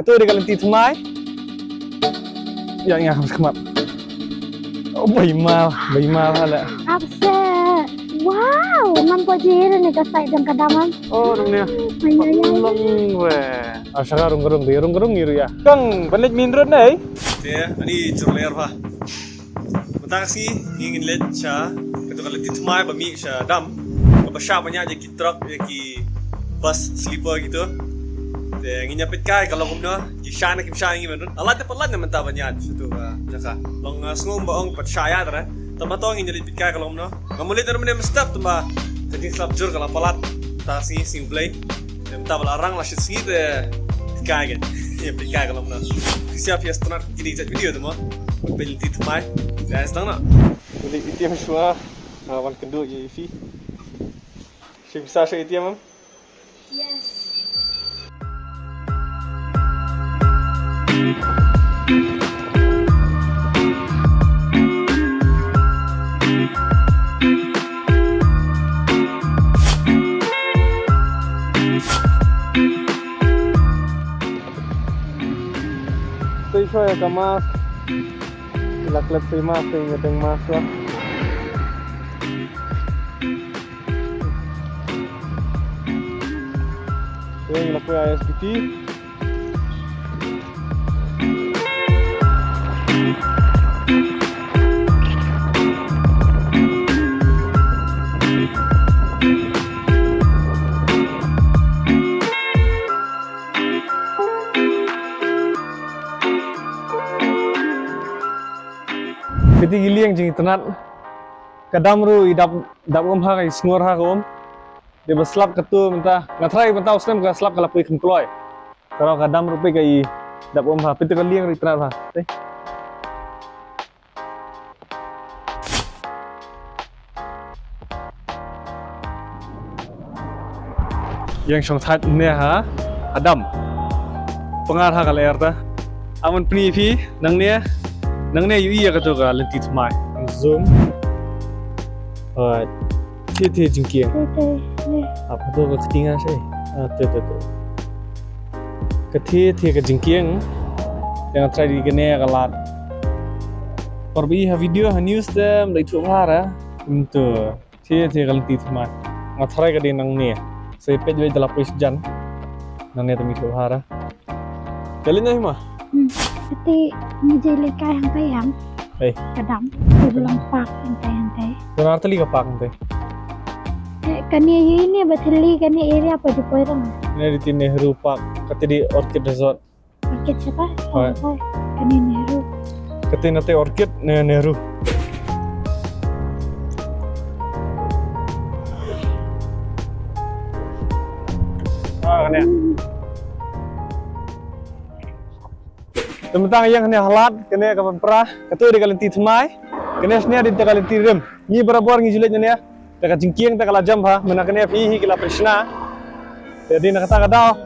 Ketua di kalanti Thmai. Yang harus kemat. Oh, baymal hala. Abse. Wow, nampak je ni kasai dan kadaman. Oh, dunia. Ayah. Long we. Asaka rung ngiru ya. Kang, balik minrod na eh. Ya, ini curler pa. Matang sih ingin lihat siya. Ketua kalanti Thmai bami siya dam. Kapasya banyak aja ki truck ki bus sleeper gitu. Yang nyapit kai kalau kumno ki shana kim shana ngin men. Allah te pelan naman ta banyak situ jaka. Long sngom baong pat shaya tara. Tama to ngin nyapit kai kalau kumno. Ngamulit na naman step tama. Jadi slap jur kalau palat ta si simplay. Dem ta larang lah shit sih de kai gen. Nyapit kai kalau kumno. Siap ya start kini chat video tu mo. Pel dit mai. Ya sedang na. Balik ATM semua. Wan kedua je Ifi. Saya bisa saya ATM, Mam? Yes. Saya ke mas. Klep saya mas, saya ngeteng mas lah. Saya lakukan ISPT. Piti gili yang jing tenat kadam ru idap ha kai snor ha kom de baslap katu menta ngatrai menta usnem ka slap kala pui khmkloi karo kadam ru pe kai dap ha piti ka liang ri tenat ha te yang song that ne ha adam pengar ha kala erta amun pni phi nang ne yu iya ka to ka lenti Thmai zoom Tete jingkiang. Tete. Apa tu ketinggalan saya? Tu. Tete ke jingkiang yang try di gene kalat. Perbi ha video ha news dem dari tu hara. Untuk Tete kalau ti Thmai. Ngatrai ke nang ni. Saya pej we dalam polis jan. Nang ni temi tu hara. Kalian ni mah? Tapi muझे लेकर हम पे हम Eh, kadam sebelum pak hantai. benar tali ka pak nte. Kani ini bateli kani area apa di Poirang? Ini di Nehru Park, kata di Orchid Resort. Market siapa? Hai. Kani Nehru. Kata nanti Orchid Nehru. Kena. Tentang yang kena halat, kena kapan perah, kata di kalanti Thmai, kena senia di kalanti rem. Ni berapa orang jilat ni ya? Tak jingkiang tak kalah jam ha, mana kena fihi kala Krishna. Jadi nak kata kadau,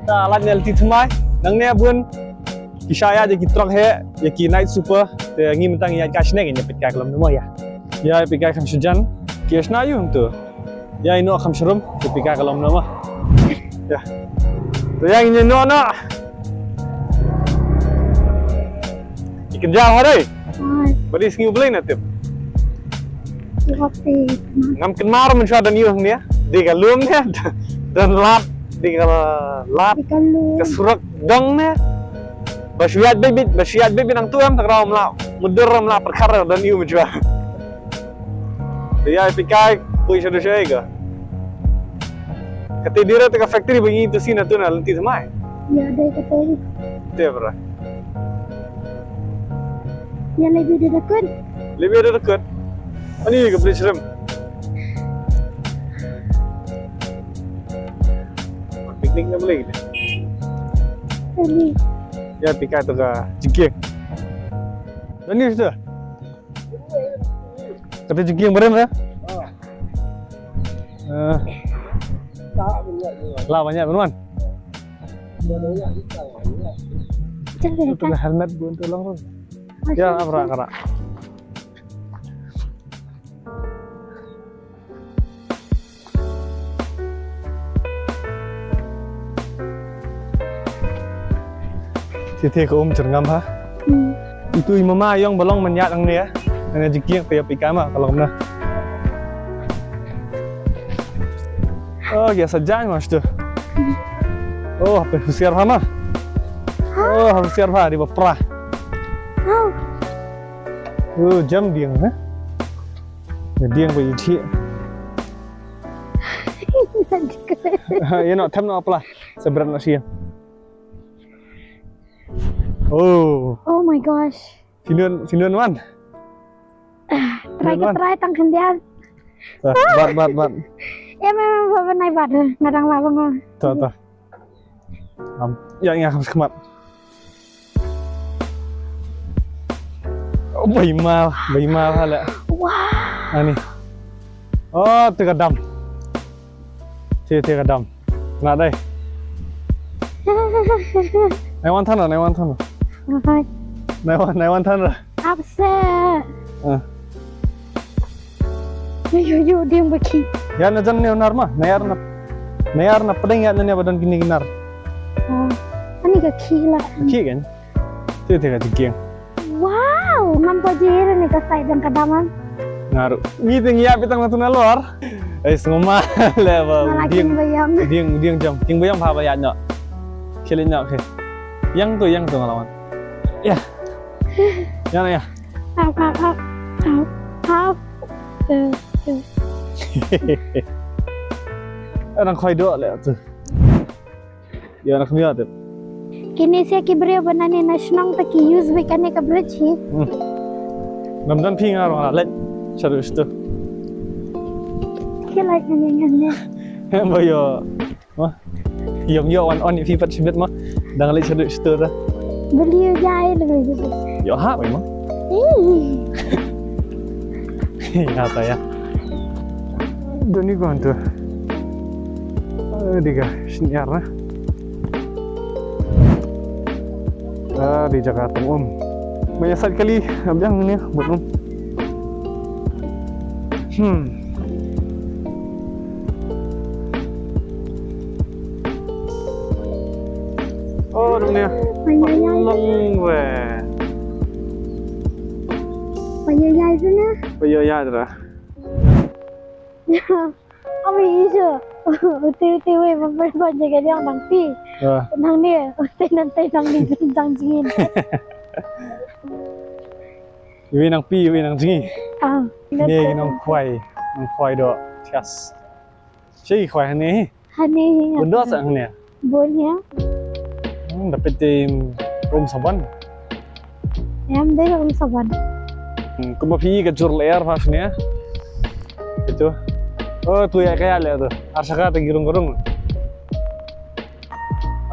tak alat ni kalanti Thmai, nang ni bun kisaya je kitrok he, je ki night super, te ngi mentang ya kasne ni pit ka kalam nemo ya. Ya pit ka kam sujan, kisna yu tu. Ya ino kam shrum, pit ka kalam nemo. Ya. Tu yang ini no. Kerja hari, beri sengi beli nanti. Waktu Ngam kenmar mencuat dan yuh ni ya, di kalum ni dan lap di lap kalau kesurak dong ni. Basiat baby nang tuam tak rawam lah, mudur ram lah perkara dan yuh mencuat. Dia pikai pui sudah saya ke. Kata dia tu ke factory begini tu sini tu nak lenti Thmai. ya ada kata ini Dia berah. ya lebih dekat. Lebih ada dekat. Ani ke beli serem. Piknik na boleh gitu. Ini Ya pikai tu ke jingkiang. Ani sudah. Kata jingkiang berem ya? Lah banyak teman. jangan Itu lah helmet buat tolong. Ya apa kara. Tete ke cerngam ha. Itu mama yang belong menyat ang ni ya. Nang jikiang tiap ikan mah kalau kena. Oh, ya saja mas tu. Oh, apa husiar ha mah? Oh, husiar ha di bawah. Oh, jam diang ha. Diang bagi cik. Ya nak tham nak apa lah? Seberat nak siang. Oh. Oh my gosh. Sinuan man. Try tang kendian. Bat. Ya memang bapak naik bat ngadang labang. Tuh. Yang harus kemat. Oh, bayi mal hala. Wah. Ani. Oh, terkadam. Terkadam. Nak deh. Naiwan tan lah. Naiwan tan lah. Upset. Yo dia baki. Ya najan ne onar mah. Nayar na pedeng ya nanya badan gini ginar. Oh, ini ke kila. Ki kan? Tega jikiang. Wow, nampak jere nih ke side dan kadaman. Ngaruh. Meeting ya pitang natuna luar. Ngoma level. Malakin bayam. Diang jam. King bayam pa bayat nyok. Kilin nyok ke. Yang tu ngelawan. Ya. Ya. Up. Orang koi dok le tu. Ya anak miat tu. Kini saya kibrio banane nasional tak use bekane ke bridge hi. Namdan ping arong ala let. Charus tu. Kila nyanyi. Bayo. Mah. Yom yo on ni fipat sibet mah. Dang let charus tu dah. Beliau jahil lebih. Yo ha bai mah. Ya ta ya. Doni ko antu. Diga siniar na. Di Jakarta banyak sekali abang ni buat Oh, dunia. Long weh. Payayai tu na. Payayai tu lah. Apa isu? Uti weh beberapa jaga dia orang pi. Nang dia, nanti nang di bintang jingin. Iwi nang pi, iwi nang jingi. Ni nang kuai do tias. Cik kuai ni. Hani. Benda sang ni. Boleh. Dapat tim rum saban. Em deh rum saban. Kuma pi ke jur leer pas ni. Itu. Oh, tu ya kayak le tu. Arsaka te girung-girung.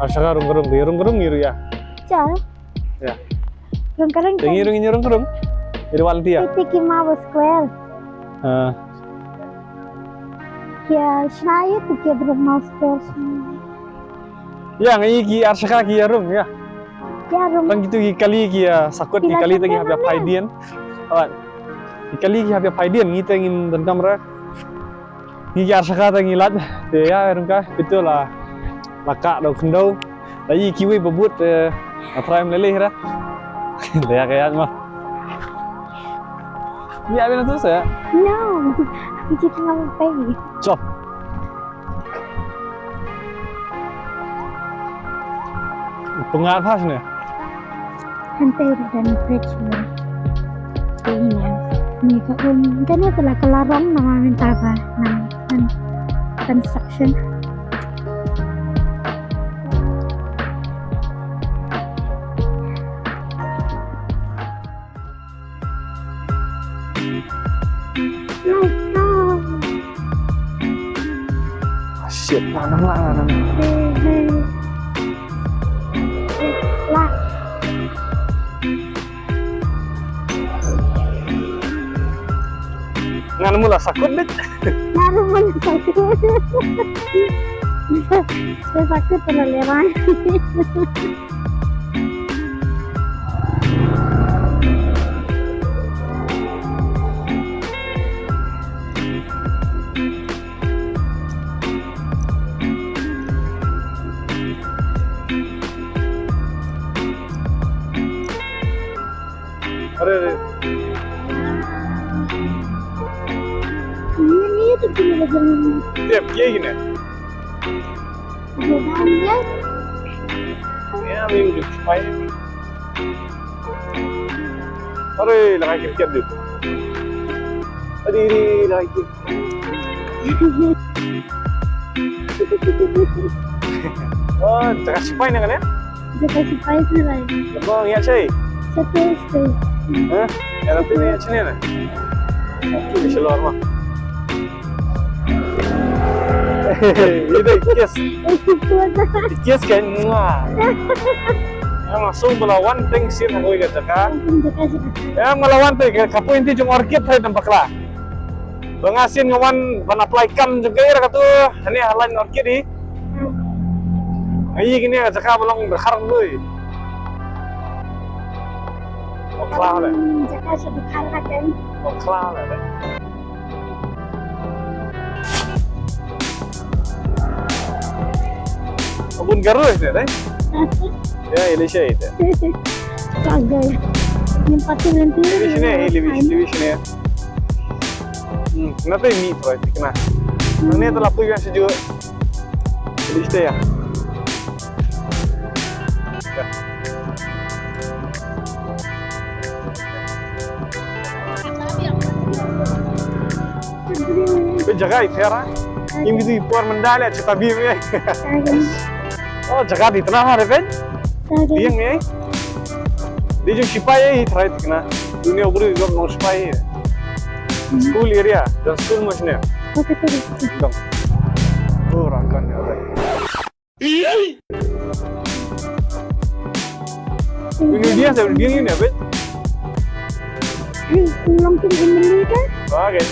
Arsaka rung-gerung, girung-gerung giru ya. Cah. Ya. Rung-gerung. Girung-gerung. Jadi walti ya. Tiki Mawa Square. Ya, Schneier tiki Brahma Square. Ya, ngai ki arsaka ki rum ya. Ya rum. Tang gitu ki kali ki sakut ki kali tagi habya paidian. Awan. Ki kali ki habya paidian ngi tengin dan kamera. Ngi ki arsaka tangi lat. Te ya rungka betul lah. Laka do kendau. Tadi kiwi bebut prime lele ra. Dia kayak mah. Ya benar tu saya. No. Kita tengah pergi. Cop. Pengat pas ni. Hantai dan bridge ni. Ni kan ni telah kelarang nama minta apa? Nah, construction. Shit, lang. Lah. Ngan mula sakut deh. Naruh mana sakit. Saya sakit pernah lewat. Ini jalan Tiap kiai gini. jalannya. Ya, minggu supaya. Aduh, lagi kiat dulu. Aduh, lagi. Oh, cakap supaya kan ya? Jaga supaya selai. Lepas ngiat cai. Satu stay. Hah? Ya, tapi ngiat cai ni. Aku bisa luar mah. Itu kias. Kias kan muah. Yang langsung melawan tank sin aku kata kan. Jaga supaya. Yang melawan tank kapu inti cuma orkid saya nampak lah. Bangasin ngawan apply kam juga ya kata. Ini halan orkid ni. Ayi gini cakap belum berharap dulu. Oklah lah. Jaga supaya kan. Oklah lah. Abun garu itu deh. Ya, ini sih itu. Kagak. Nempatin nanti. Di sini, di sini ya. Kenapa ini proyek kena? Ini adalah punya sejuk. Di sini ya. Jaga itu ya. Ini mesti puar mendalai cerita biar ya. Oh, jaga di tengah hari kan? Dia ni. Dia juga sipai ini terakhir kena. Dunia beri juga mau sipai. School area dan school macamnya. Oke, terus. Dong. Oh, rangkan ya. Ini dia saya dia ni apa? Langsung beli kan? Oke.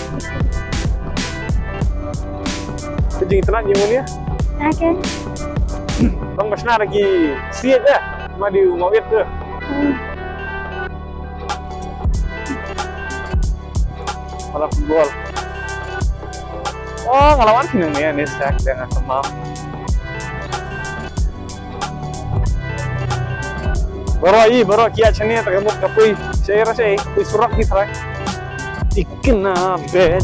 Jadi internet yang mana? Oke. Bang Basna lagi siap dah. Madi ngawet tu. Malah football. Oh, ngelawan sini ni ni saya dengan teman. Baru kiat cini tak kemuk kapui. Saya rasa kui surat ni terai. Ikna bed.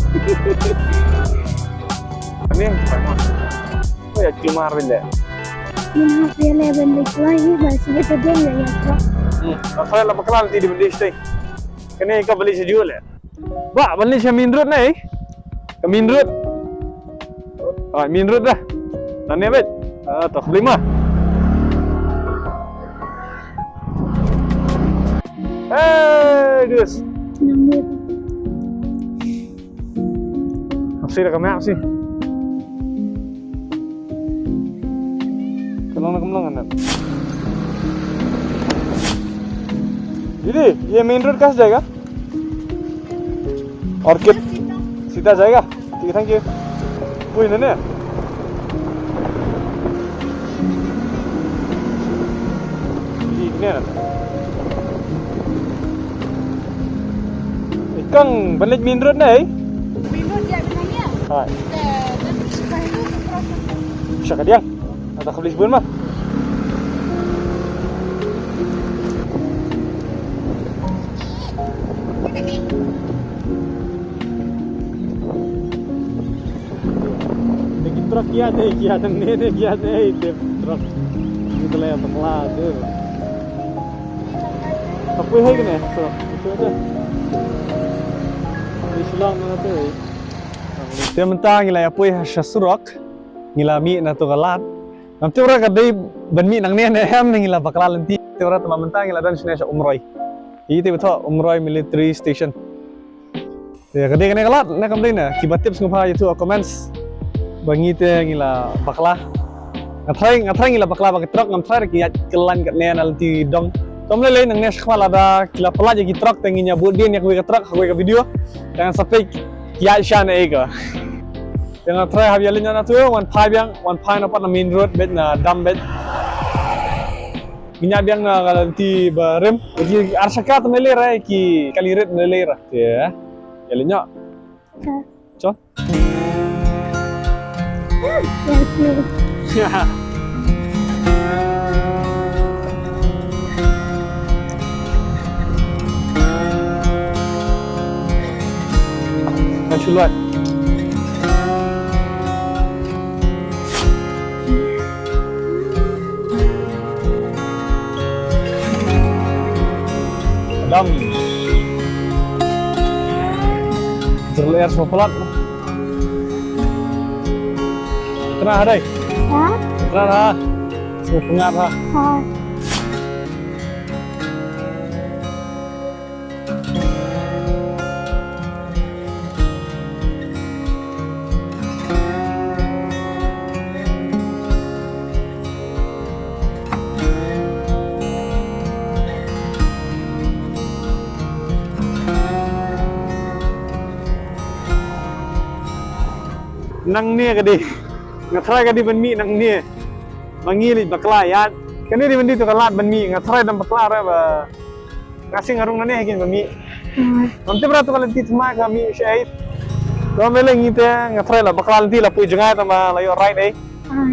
Ini yang kita mau. Oh ya cuma benda. Minha filha é bem lagi, masih ada dia ya, Pak. Saya lah bakalan di benda ini. Kena ikut beli sejual ya. Wah, beli saya main road ni. Ke main road. Ah, main road dah. Nani bet? Tak beli mah. Dus. Namanya Masih dah kemana sih? Kelang kan? Jadi, ये main road कहाँ से जाएगा? ऑर्किड सीधा जाएगा? ठीक है, thank you. कोई नहीं है? ini ada. Ikang balik main road ni? Main road dia benarnya. Hai. Dan sekarang itu terus. Siapa dia? Ada kebeli sebelum mah? Truk kiat ni itu truk itu lah yang terkelas tu. Apa yang ni? Truk itu aja. Islam mana tu? Dia mentang gila apa yang syasrok gila mi na tu galat. Nanti orang kadai benmi nang ni hem gila bakalan nanti. Orang tu mentang gila dan sini umroh. Itu betul umroh military station. Ya kadai kena galat nak kamdai na. Kibat tips ngapa itu comments. Bangi te ngila bakla ngatrai ngila bakla bagi truk ngatrai ki kelan kat ne nanti dong tomle le nang ne sekwala da kila pala je ki truk tenginya budin yak we truk we ka video jangan sampai ya shan ega jangan try have yalin na tu 15 yang 15 na pat na main road bet na dam bet ginya biang na nanti barem ki arsaka to mele ra ki kaliret mele ra ya yalinya chon ya. Masuk luar. dam. Terlihat semua pelat. Kenapa deh? Hah? Kenapa? Semua pengat ha. Ah. Nang ni kadi. Ngatrai kadi ban mi nang ni. Mangi li bakla ya. Kani di bandi tu kalat ban mi ngatrai dan bakla ra ba. Ngasih ngarung nani hakin ban mi. Nanti beratu kalau ti tma kami syahid. Kau meleng itu ngatrai lah bakla nanti lah pui jengai sama layo right eh. Ah.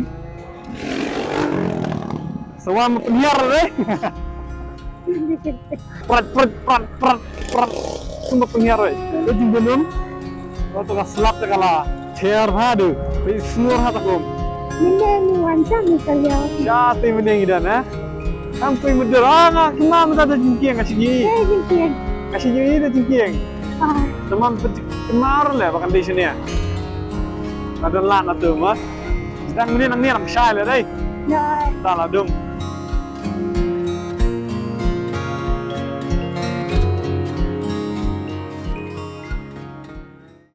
Semua penyiar deh. Prat. Semua penyiar deh. Kau jumpa belum? Kau tu selap tu kalah. Tiar hadu. Semua hatu kum. Ini wancam misalnya. Syati mending idan eh. Sampai mudah ah kemana minta ada jengking kasih ni. Jengking. Kasih ni ada jengking. Ah. Teman kemarin lah bahkan di sini ya. Ada lan atau mas. Sedang ni nang ni ram syai lah deh. Nah. Tak lah dum.